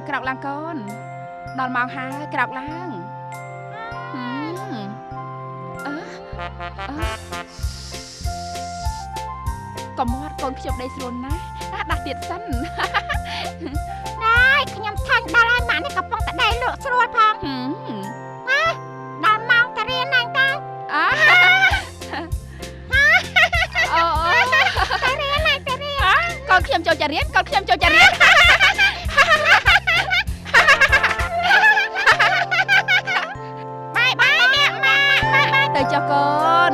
ក្រោកឡើងកូនដល់ម៉ោងហើយក្រោកឡើងកុំមាត់កូនខ្ញុំដីស្រួលណាស់ដាស់ទៀតសិនដែរខ្ញុំថាញ់ដល់ហើយម៉ាក់នេះកំពុងតែដេកលក់ស្រួលផងដល់ម៉ោងទៅរៀនហ្នឹងតាអូទៅរៀនហើយកូនខ្ញុំចូលចារៀនកូនខ្ញុំចូលចារៀនបាយបាយនេះម៉ាក់ទៅចុះកូន